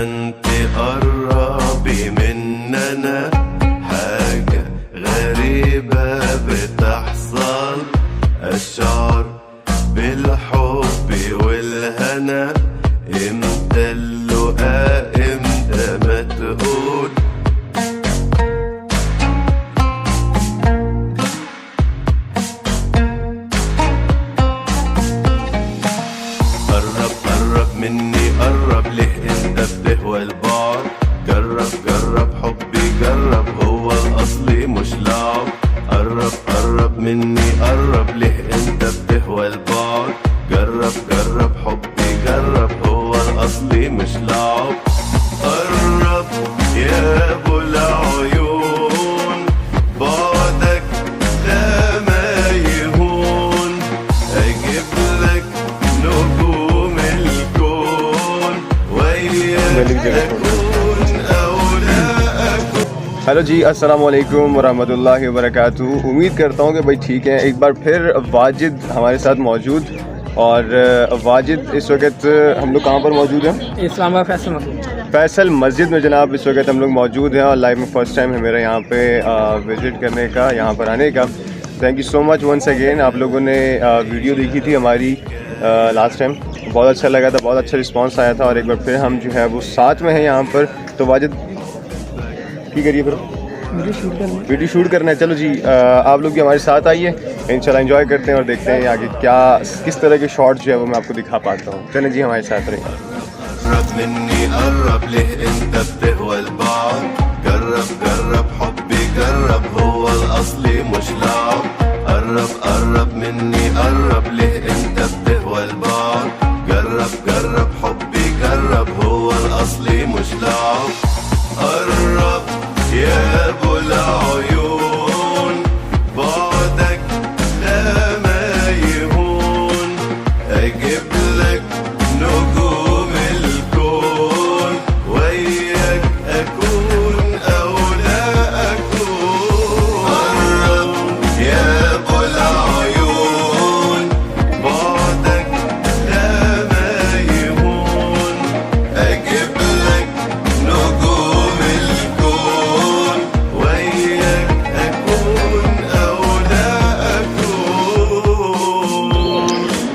انت قربي مننا، حاجة غريبة بتحصل، أشعر بالحب والهنا، امتى اللقاء امتى ما تقول. قرب قرب مني قرب، ليه انت بتهوى البعد، جرب جرب حبي جرب، هو الاصلي مش لعب. قرب قرب مني قرب، ليه انت بتهوى البعد، جرب جرب حبي جرب، هو الاصلي مش لعب. قرب يا ابو العيون، بعدك لا ما يهون، اجيب لك نجوم الكون وياك اكون او لا اكون. हेलो जी, अस्सलाम वालेकुम वरहमतुल्लाहि वबरकातुहू। उम्मीद करता हूँ कि भाई ठीक हैं। एक बार फिर वाजिद हमारे साथ मौजूद, और वाजिद इस वक्त हम लोग कहाँ पर मौजूद हैं? इस्लामाबाद फैसल मस्जिद में जनाब इस वक्त हम लोग मौजूद हैं, और लाइफ में फ़र्स्ट टाइम है मेरा यहाँ पे विज़िट करने का, यहाँ पर आने का। Thank you so much once again. आप लोगों ने वीडियो देखी थी हमारी लास्ट टाइम, बहुत अच्छा लगा था, बहुत अच्छा रिस्पांस आया था, और एक बार फिर हम जो है वो साथ में हैं यहाँ पर। तो वाजिद की करिए फिर वीडियो शूट करना है। चलो जी, आप लोग भी हमारे साथ आइए, इंशाल्लाह एंजॉय करते हैं और देखते हैं आगे क्या किस तरह के शॉट्स जो है वो मैं आपको दिखा पाता हूँ। चलें जी, हमारे साथ रहिए। قرب مني قرب، ليه انت بتهوى البعد، جرب جرب حبي جرب، هو الاصلي مش لعب. قرب قرب مني قرب، ليه انت بتهوى البعد، جرب جرب حبي جرب، هو الاصلي مش لعب. قرب يا ابو العيون، بعدك لا ما يهون، اجيب لك نجوم الكون وياك اكون او لا اكون. قرب يا ابو العيون، بعدك لا ما يهون، اجيب لك نجوم الكون وياك اكون او لا اكون.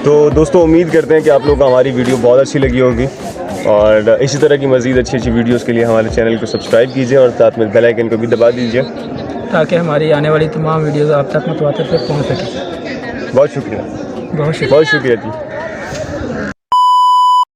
तो दोस्तों, उम्मीद करते हैं कि आप लोगों को हमारी वीडियो बहुत अच्छी लगी होगी, और इसी तरह की मज़ीद अच्छी अच्छी वीडियोस के लिए हमारे चैनल को सब्सक्राइब कीजिए, और साथ में बेल आइकन को भी दबा दीजिए, ताकि हमारी आने वाली तमाम वीडियोज़ आप तक मुतवातिर से पहुँच सके। बहुत शुक्रिया, बहुत शुक्रिया। बहुत शुक्रिया जी।